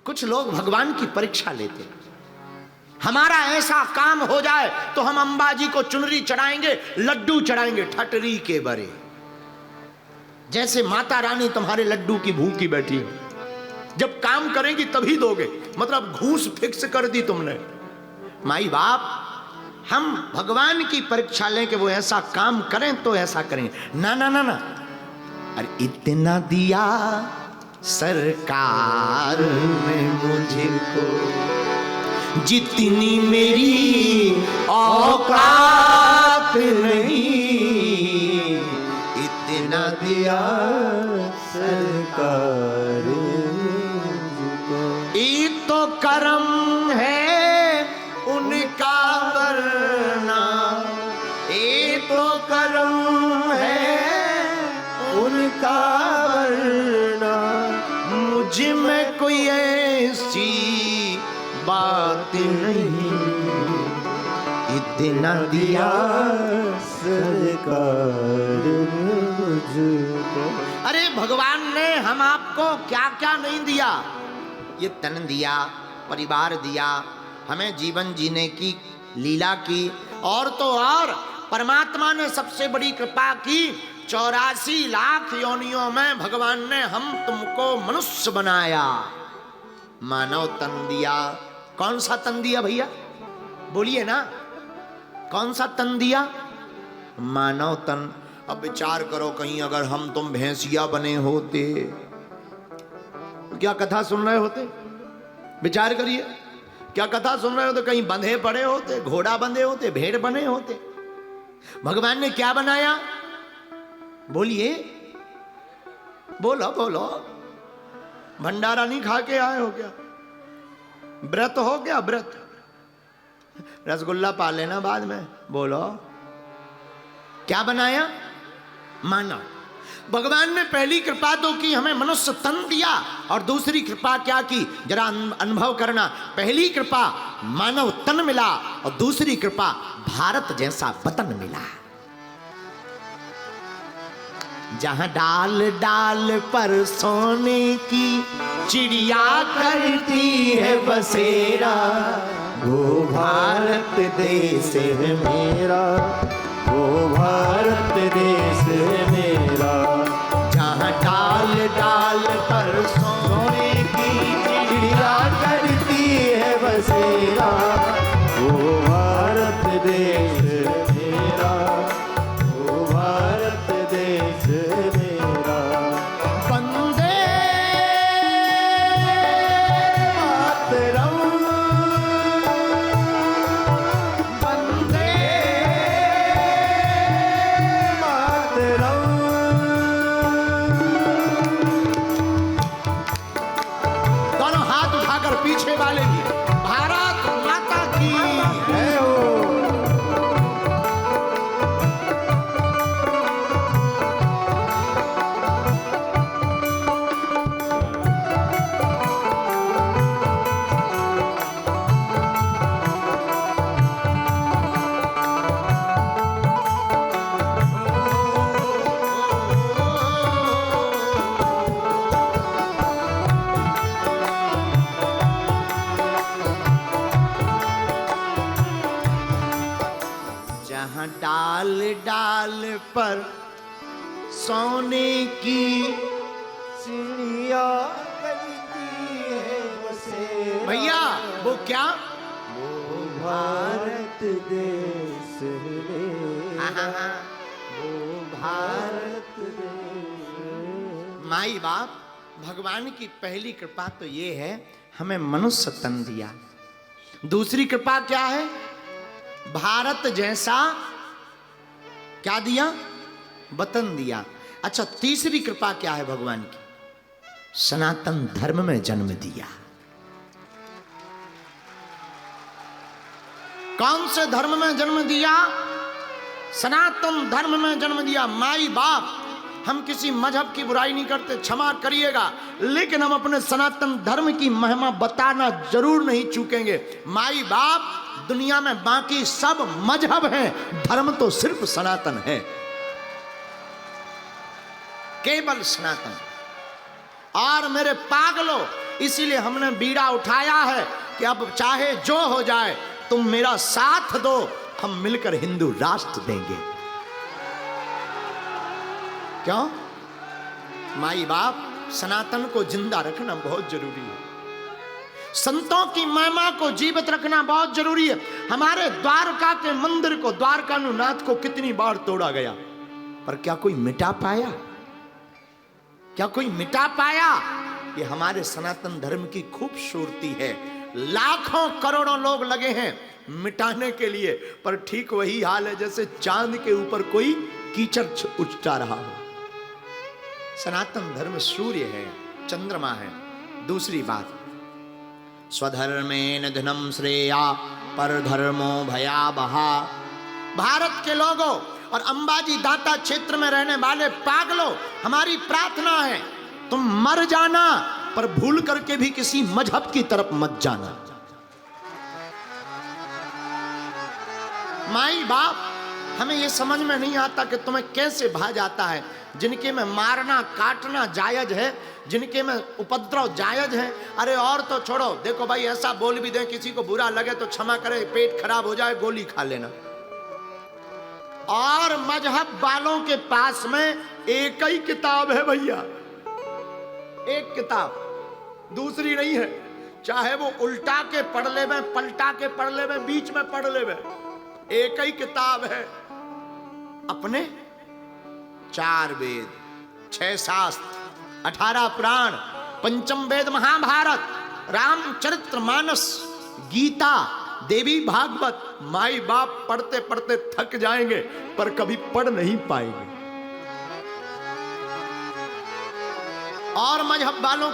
कुछ लोग भगवान की परीक्षा लेते, हमारा ऐसा काम हो जाए तो हम अंबाजी को चुनरी चढ़ाएंगे, लड्डू चढ़ाएंगे ठटरी के बरे, जैसे माता रानी तुम्हारे लड्डू की भूखी बैठी हो, जब काम करेंगी तभी दोगे, मतलब घूस फिक्स कर दी तुमने। माई बाप, हम भगवान की परीक्षा लें कि वो ऐसा काम करें तो ऐसा करेंगे। ना ना ना ना, अरे इतना दिया सरकार ने मुझको, जितनी मेरी औकात नहीं, इतना दिया सरकार मुझको। ये तो करम है उनका वरना, ये तो करम है उनका वरना, मुझ में कोई ऐसी बात नहीं, इतना दिया सरकार मुझको। अरे भगवान ने हम आपको क्या क्या नहीं दिया, ये तन दिया, परिवार दिया, हमें जीवन जीने की लीला की, और तो और परमात्मा ने सबसे बड़ी कृपा की, 84 लाख योनियों में भगवान ने हम तुमको मनुष्य बनाया, मानव तन दिया। कौन सा तन दिया भैया, बोलिए ना, कौन सा तन दिया? मानव तन। अब विचार करो, कहीं अगर हम तुम भैंसिया बने होते तो क्या कथा सुन रहे होते? विचार करिए, क्या कथा सुन रहे होते? कहीं बंधे पड़े होते, घोड़ा बंधे होते, भेड़ बने होते। भगवान ने क्या बनाया? बोलिए, बोलो बोलो। भंडारा नहीं खा के आए हो क्या? व्रत हो गया? व्रत, रसगुल्ला पा लेना बाद में। बोलो, क्या बनाया? मानव। भगवान ने पहली कृपा तो की, हमें मनुष्य तन दिया, और दूसरी कृपा क्या की, जरा अनुभव करना। पहली कृपा मानव तन मिला, और दूसरी कृपा भारत जैसा वतन मिला, जहां डाल डाल पर सोने की चिड़िया करती है बसेरा, वो भारत देश है मेरा, वो भारत देश है मेरा। जहां डाल डाल पर सोने की चिड़िया करती है बसेरा, वो भारत देश है मेरा, वो भारत देश है मेरा। वंदे मातरम, वंदे मातरम। दोनों हाथ उठाकर पीछे वाले भी, भारत माता की जय हो। जहाँ डाल डाल पर सोने की चिड़िया करती है बसेरा। भैया वो क्या? वो भारत देश है, वो भारत देश। माई बाप, भगवान की पहली कृपा तो ये है, हमें मनुष्य तन दिया। दूसरी कृपा क्या है? भारत जैसा क्या दिया? वतन दिया। अच्छा, तीसरी कृपा क्या है भगवान की? सनातन धर्म में जन्म दिया। कौन से धर्म में जन्म दिया? सनातन धर्म में जन्म दिया। माई बाप, हम किसी मजहब की बुराई नहीं करते, क्षमा करिएगा, लेकिन हम अपने सनातन धर्म की महिमा बताना जरूर नहीं चूकेंगे। माई बाप, दुनिया में बाकी सब मजहब हैं, धर्म तो सिर्फ सनातन है, केवल सनातन। और मेरे पागलों, इसीलिए हमने बीड़ा उठाया है कि अब चाहे जो हो जाए तुम मेरा साथ दो, हम मिलकर हिंदू राष्ट्र देंगे। क्यों? माई बाप सनातन को जिंदा रखना बहुत जरूरी है, संतों की महिमा को जीवित रखना बहुत जरूरी है। हमारे द्वारका के मंदिर को, द्वारकानुनाथ को कितनी बार तोड़ा गया, पर क्या कोई मिटा पाया? क्या कोई मिटा पाया? ये हमारे सनातन धर्म की खूबसूरती है। लाखों करोड़ों लोग लगे हैं मिटाने के लिए, पर ठीक वही हाल है जैसे चांद के ऊपर कोई कीचड़ उछटा रहा हो। सनातन धर्म सूर्य है, चंद्रमा है। दूसरी बात, स्वधर्मेन धनम श्रेया पर धर्मो भयावहा। भारत के लोगों और अंबाजी दाता क्षेत्र में रहने वाले पागलों, हमारी प्रार्थना है तुम मर जाना, पर भूल करके भी किसी मजहब की तरफ मत जाना। माई बाप, हमें यह समझ में नहीं आता कि तुम्हें कैसे भा जाता है। जिनके में मारना काटना जायज है, जिनके में उपद्रव जायज है, अरे और तो छोड़ो। देखो भाई, ऐसा बोल भी दे किसी को बुरा लगे तो क्षमा करे, पेट खराब हो जाए गोली खा लेना। और मजहब वालों के पास में एक ही किताब है भैया, एक किताब, दूसरी नहीं है। चाहे वो उल्टा के पढ़ ले में, पलटा के पढ़ ले में, बीच में पढ़ ले में, एक ही किताब है। अपने 4 वेद, 6 शास्त्र, 18 पुराण, पंचम वेद महाभारत, रामचरित्र मानस, गीता, देवी भागवत। माई बाप पढ़ते पढ़ते थक जाएंगे पर कभी पढ़ नहीं पाएंगे। और मजहब वालों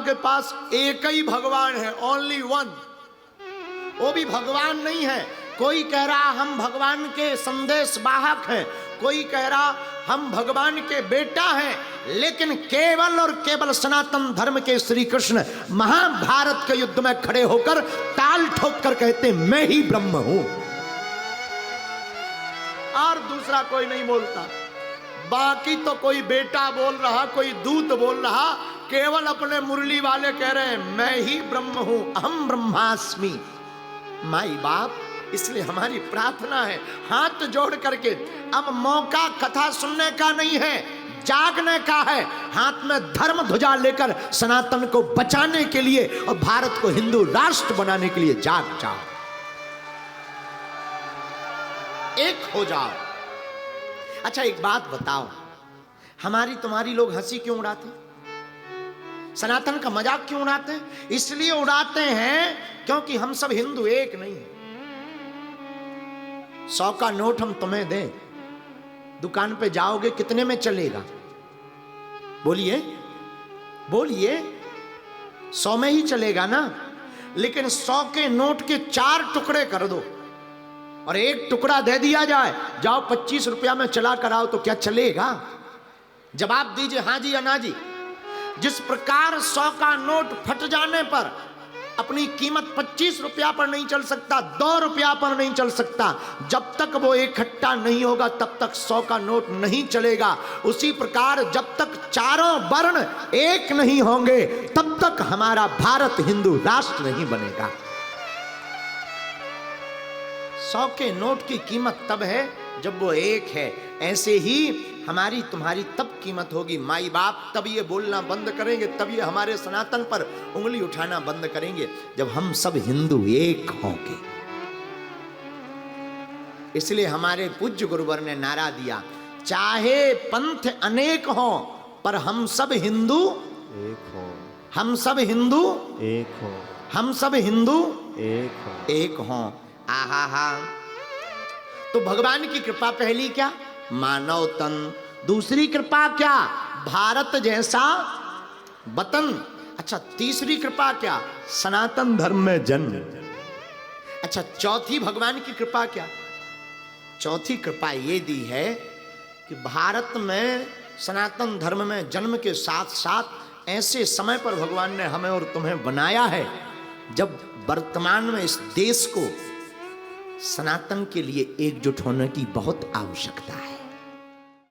के पास एक ही भगवान है, ओनली वन। वो भी भगवान नहीं है। कोई कह रहा हम भगवान के संदेश वाहक हैं, कोई कह रहा हम भगवान के बेटा हैं, लेकिन केवल और केवल सनातन धर्म के श्री कृष्ण महाभारत के युद्ध में खड़े होकर ताल ठोक कर कहते मैं ही ब्रह्म हूं, और दूसरा कोई नहीं बोलता। बाकी तो कोई बेटा बोल रहा, कोई दूत बोल रहा, केवल अपने मुरली वाले कह रहे हैं मैं ही ब्रह्म हूं, अहम ब्रह्मास्मि। माई बाप, इसलिए हमारी प्रार्थना है हाथ जोड़ करके, अब मौका कथा सुनने का नहीं है, जागने का है। हाथ में धर्म ध्वजा लेकर सनातन को बचाने के लिए और भारत को हिंदू राष्ट्र बनाने के लिए जाग जाओ, एक हो जाओ। अच्छा एक बात बताओ, हमारी तुम्हारी लोग हंसी क्यों उड़ाते, सनातन का मजाक क्यों उड़ाते हैं? इसलिए उड़ाते हैं क्योंकि हम सब हिंदू एक नहीं है। 100 का नोट हम तुम्हें दें, दुकान पे जाओगे कितने में चलेगा? बोलिए बोलिए, 100 में ही चलेगा ना। लेकिन 100 के नोट के 4 टुकड़े कर दो और एक टुकड़ा दे दिया जाए, जाओ 25 रुपया में चला कर आओ, तो क्या चलेगा? जवाब दीजिए हाँ जी या ना जी। जिस प्रकार 100 का नोट फट जाने पर अपनी कीमत 25 रुपया पर नहीं चल सकता, 2 रुपया पर नहीं चल सकता, जब तक वो इकट्ठा नहीं होगा तब तक 100 का नोट नहीं चलेगा। उसी प्रकार जब तक चारों वर्ण एक नहीं होंगे तब तक हमारा भारत हिंदू राष्ट्र नहीं बनेगा। 100 के नोट की कीमत तब है जब वो एक है। ऐसे ही हमारी तुम्हारी तब कीमत होगी। माई बाप तब ये बोलना बंद करेंगे, तब ये हमारे सनातन पर उंगली उठाना बंद करेंगे जब हम सब हिंदू एक होंगे। इसलिए हमारे पूज्य गुरुवर ने नारा दिया, चाहे पंथ अनेक हो पर हम सब हिंदू एक हो, हम सब हिंदू एक हो, हम सब हिंदू एक हो। आहा हा। तो भगवान की कृपा पहली क्या? मानव तन। दूसरी कृपा क्या? भारत जैसा वतन। अच्छा तीसरी कृपा क्या? सनातन धर्म में जन्म। अच्छा चौथी भगवान की कृपा क्या? चौथी कृपा ये दी है कि भारत में सनातन धर्म में जन्म के साथ साथ ऐसे समय पर भगवान ने हमें और तुम्हें बनाया है जब वर्तमान में इस देश को सनातन के लिए एकजुट होने की बहुत आवश्यकता है।